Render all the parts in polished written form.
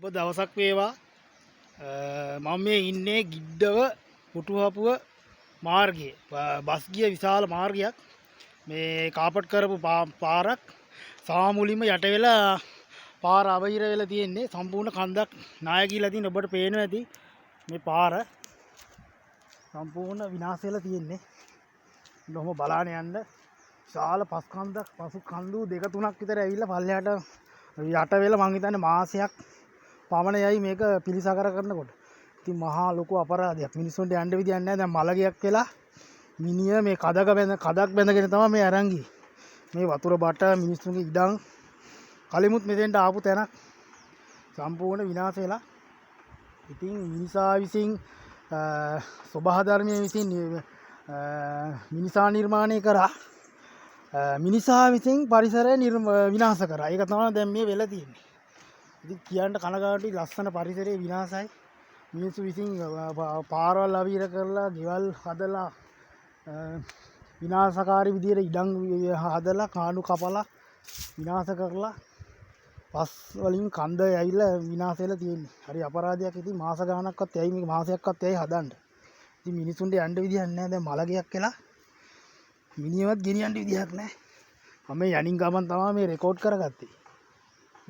ඔබ දවසක් වේවා මම මේ ඉන්නේ ගිඩ්ඩව පුටුහපුව මාර්ගයේ බස් ගිය විශාල මාර්ගයක් මේ කාපට් කරපු පාරක් සාමුලින්ම යට වෙලා පාර අවහිර වෙලා තියෙන්නේ සම්පූර්ණ කන්දක් ණය කියලා තියෙන ඔබට පේනවා ඇති මේ පාර සම්පූර්ණ විනාශ වෙලා තියෙන්නේ ඔහොම බලාන යන්න විශාල පස් කන්දක් පසු කන්දු දෙක තුනක් විතර ඇවිල්ලා පල්ලෙහාට යට වෙලා මං හිතන්නේ මාසයක් පමණ යයි මේක පිළිසකර කරනකොට. ඉතින් මහා ලොකු අපරාධයක්. මිනිස්සුන්ට යන්න විදියක් නැහැ. දැන් මලගියක් වෙලා මිනිහ මේ කදක් බැඳගෙන තමයි මේ අරන් ගියේ. මේ වතුර බට මිනිස්සුන්ගේ ඉඩම් කලිමුත් මෙතෙන්ට ආපු තැනක් සම්පූර්ණ විනාශ වෙලා. ඉතින් මිනිසා විසින් සබහා ධර්මයේ විසින් මිනිසා නිර්මාණය කරා මිනිසා විසින් පරිසරය විනාශ කරා. ඒක තමයි දැන් මේ වෙලා තියෙන්නේ. ඉතින් කියන්න කනගාටුයි ලස්සන පරිසරයේ විනාශයි. මිනිස්සු විසින් පාරවල් අවීර කරලා, ගෙවල් හදලා විනාශකාරී විදියට ඉඩම් හදලා, කාණු කපලා විනාශ කරලා පස් වලින් කන්ද ඇවිල්ලා විනාශ වෙලා තියෙන්නේ. හරි අපරාධයක්. ඉතින් මාස ගාණක්වත් ඇයි මේක මාසයක්වත් ඇයි හදන්න. ඉතින් මිනිස්සුන්ට යන්න විදියක් නැහැ. දැන් මලගයක් වෙලා මිනිහවත් ගෙනියන්න විදියක් නැහැ. මම මේ යනින් ගමන් තමයි මේ රෙකෝඩ් කරගත්තේ.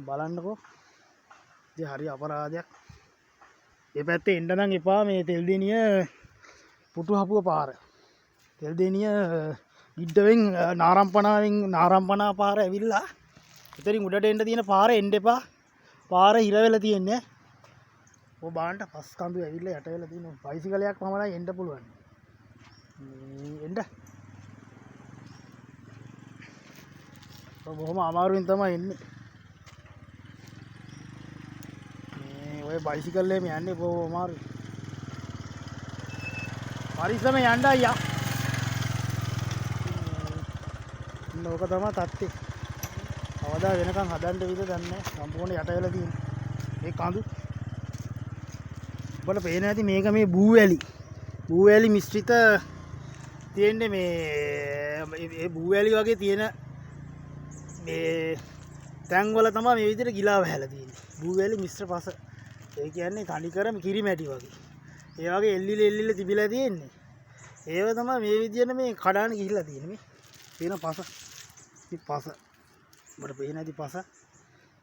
බලන්නකෝ. ඉතින් හරි අපරාධයක්. මේ පැත්තේ එන්න නම් එපා මේ තෙල්දෙනිය පුටුහපුව පාර. තෙල්දෙනිය ගිඩ්ඩවෙන් නාරම්පනා පාර ඇවිල්ලා එතනින් උඩට එන්න තියෙන පාරේ එන්න එපා. පාර හිර වෙලා තියෙන්නේ. ඔය බාන්න පස් කඳු ඇවිල්ලා යට වෙලා තියෙනවා. බයිසිකලයක් පමණයි එන්න පුළුවන්. එන්න. බොහොම අමාරුවෙන් තමයි එන්නේ. ඔය බයිසිකල් එකෙන් යන්නේ බොහොම අමාරුයි. පරිස්සම යන්න අයියා. ඕක තමයි තත්ත්වය. අවදා වෙනකන් හදන්න විදිහ දන්නේ සම්පූර්ණ යට වෙලා තියෙන්නේ. මේ කඳු. ඔබට පේන ඇති මේක මේ බූවැලි මිශ්‍රිත තියෙන්නේ මේ බූවැලි වගේ තියෙන මේ තැන්වල තමයි මේ විදිහට ගිලා වැහැලා තියෙන්නේ. බූවැලි මිශ්‍ර පස. ඒ කියන්නේ කණිකරම කිරිමැටි වගේ. ඒ වගේ එල්ලිලි තිබිලා තියෙන්නේ. ඒව තමයි මේ විදිහට මේ කඩාන ගිහිල්ලා තියෙන්නේ මේ. තියෙන පස. මේ පස. ඔබට පේන ඇති පස.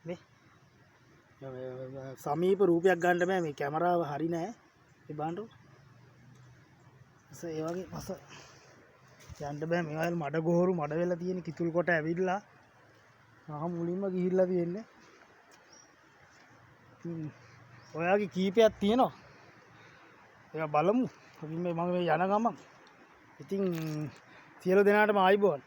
මේ සමීප රූපයක් ගන්න බෑ මේ කැමරාව හරි නෑ. ඒ බලන්න. ඒ වගේ පස. යන්න බෑ මේවල් මඩ ගොහරු මඩ වෙලා තියෙන කිතුල් කොට ඇවිල්ලා මුලින්ම ගිහිල්ලා තියෙන්නේ. ඔයාගේ කීපයක් තියෙනවා. ඒක බලමු. මම මේ යන ගමන්. ඉතින් සියලු දෙනාටම ආයිබෝන්.